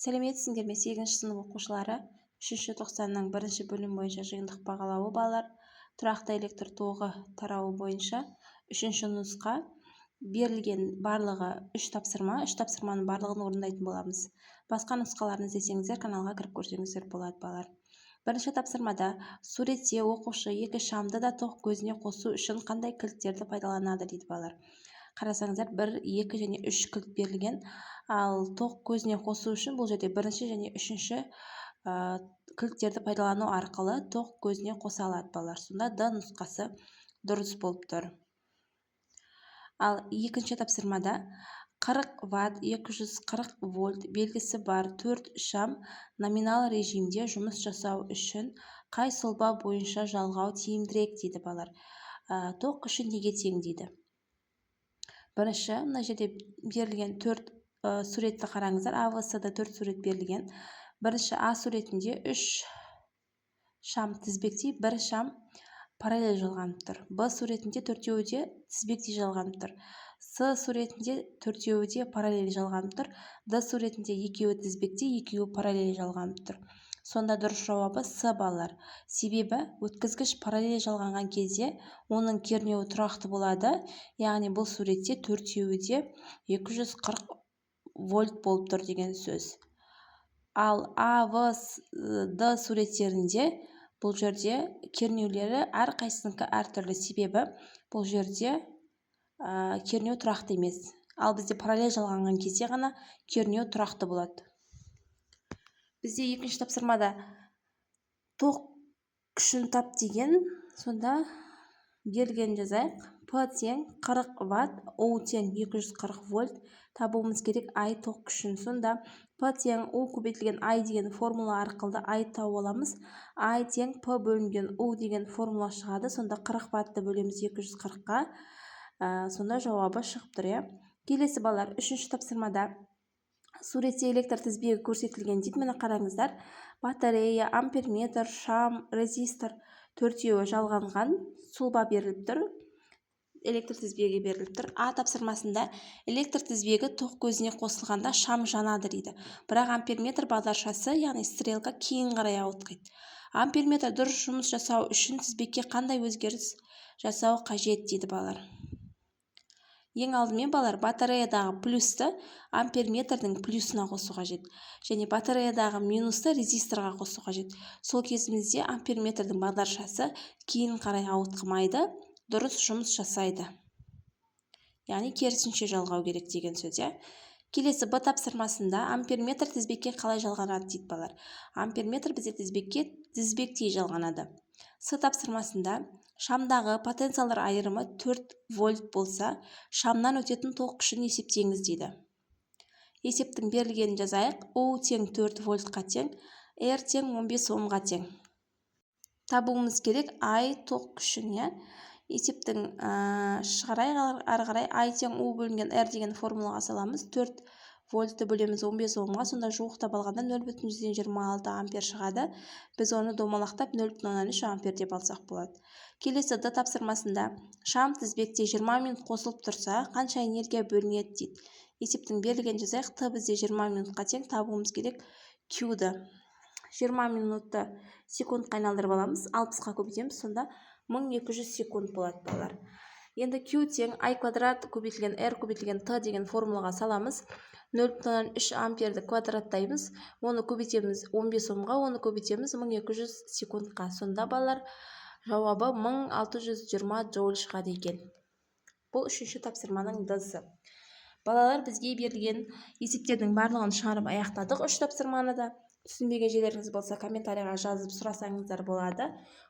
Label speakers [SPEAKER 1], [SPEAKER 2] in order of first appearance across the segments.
[SPEAKER 1] Сәлеметсіңдер ме 8-ші сынып оқушылары? 3-ші тоқсанның 1-ші бөлім бойынша жиынтық бағалауы балалар. Тұрақты электр тоғы тарауы бойынша 3-ші нұсқа. Берілген барлығы 3 тапсырма. 3 тапсырманың барлығын орындайтын боламыз. Басқа нұсқаларын іздесеңіздер, каналға кіріп көрсеңіздер болады балалар. 1-ші тапсырмада суретте оқушы 2 шамды да тоқ көзіне қосу үшін қандай кілттерді пайдаланады дейді балалар. Қарасаңыздар, 1, 2 және 3 кілт берілген. Ал тоқ көзіне қосу үшін бұл жерде 1-ші және 3-ші кілттерді пайдалану арқылы тоқ көзіне қоса алады балалар. Сонда Д нұсқасы дұрыс болып тұр. Ал 2-ші тапсырмада 40 Вт 240 вольт белгісі бар 4 шам номинал режимде жұмыс жасау үшін қай сұлба бойынша жалғау тиімдірек дейді балалар. Тоқ күші неге тең дейді. Бірінші, мына жерде берілген 4 суретті қараңыздар. АВС-да 4 сурет берілген. Бірінші А суретінде 3 шам тізбектей, 1 шам параллель жалғанып тұр. Б суретінде 4-еуі де тізбектей жалғанып тұр. С суретінде 4-еуі де параллель жалғанып тұр. Д суретінде 2-еуі тізбектей, 2-еуі параллель жалғанып тұр. Сонда дұрыс жауабы С балалар. Себебі өткізгіш параллель жалғанған кезде оның кернеуі тұрақты болады. Яғни бұл суретте 4-еуі де 240 вольт болып тұр деген сөз. Ал А, В, Д суреттерінде бұл жерде кернеулері әрқайсысынікі әртүрлі. Себебі бұл жерде кернеу тұрақты емес. Ал бізде параллель жалғанған кезде ғана кернеу тұрақты болады. Бізде 2-ші тапсырмада тоқ күшін тап деген, сонда берілген жазайық. П тең 40 Вт, У тең 240 вольт табуымыз керек I тоқ күшін. Сонда П тең У көбейтілген I деген формула арқылы I тауып аламыз. I тең П бөлінген У деген формула шығады. Сонда 40 Втті бөлеміз 240-қа. Сонда жауабы шығып тұр. Келесі балалар, 3-ші тапсырмада суретте электр тізбегі көрсетілген дейді. Мені қараңыздар. Батарея, амперметр, шам, резистор 4-еуі жалғанған сұлба беріліп тұр. Электр тізбегі беріліп тұр. А тапсырмасында электр тізбегі тоқ көзіне қосылғанда шам жанады дейді. Бірақ амперметр бағдаршасы, яғни стрелка кейін қарай ауытқиды. Амперметр дұрыс жұмыс жасау үшін тізбекке қандай өзгеріс жасау қажет дейді балалар. Ең алдымен балалар, батареядағы плюсты амперметрдің плюсына қосу қажет. Және батареядағы минусты резисторға қосу қажет. Сол кезімізде амперметрдің бағдаршасы кейін қарай ауытқымайды, дұрыс жұмыс жасайды. Яғни керісінше жалғау керек деген сөз. Келесі Б тапсырмасында амперметр тізбекке қалай жалғанады дейді балалар. Амперметр бізде тізбекке тізбектей жалғанады. С тапсырмасында шамдағы потенциалдар айырымы 4 вольт болса, шамнан өтетін тоқ күшін есептеңіз дейді. Есептің берілгенін жазайық. У тең 4 вольтқа тең, R тең 15 омға тең. Табуымыз керек I тоқ күшін. Есептің шығарайық ары қарай. I тең U бөлінген R деген формулаға саламыз. 4 вольтті бөлеміз 15 омға. Сонда жуықтап алғанда 0,26 ампер шығады. Біз оны домалақтап 0,3 ампер деп алсақ болады. Келесі Д тапсырмасында шам тізбекте 20 минут қосылып тұрса, қанша энергия бөлінеді дейді. Есептің берілген жазайық. Т бізде 20 минутқа тең, табуымыз керек Q-ді. 20 минутты секундқа айналдырып аламыз. 60-қа көбейтеміз, сонда 1200 секунд болады балалар. Енді Q тең I квадрат көбейтілген R көбейтілген Т деген формулаға саламыз. 0,3 амперді квадраттаймыз. Оны көбейтеміз 15 омға, оны көбейтеміз 1200 секундқа. Сонда балалар жауабы 1620 джоуль шығады екен. Бұл 3-ші тапсырманың Д-сы. Балалар, бізге берілген есептердің барлығын шығарып аяқтадық. 3 тапсырманы да. Түсінбеген жерлеріңіз болса, комментарийға жазып сұрасаңыздар болады.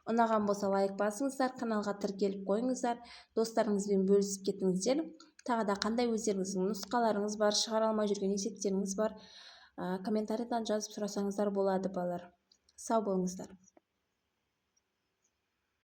[SPEAKER 1] Ұнаған болса лайк басыңыздар, каналға тіркеліп қойыңыздар, достарыңызбен бөлісіп кетіңіздер. Тағы да қандай өздеріңіздің нұсқаларыңыз бар, шығара алмай жүрген есептеріңіз бар, комментарийдан жазып сұрасаңыздар болады балалар. Сау болыңыздар.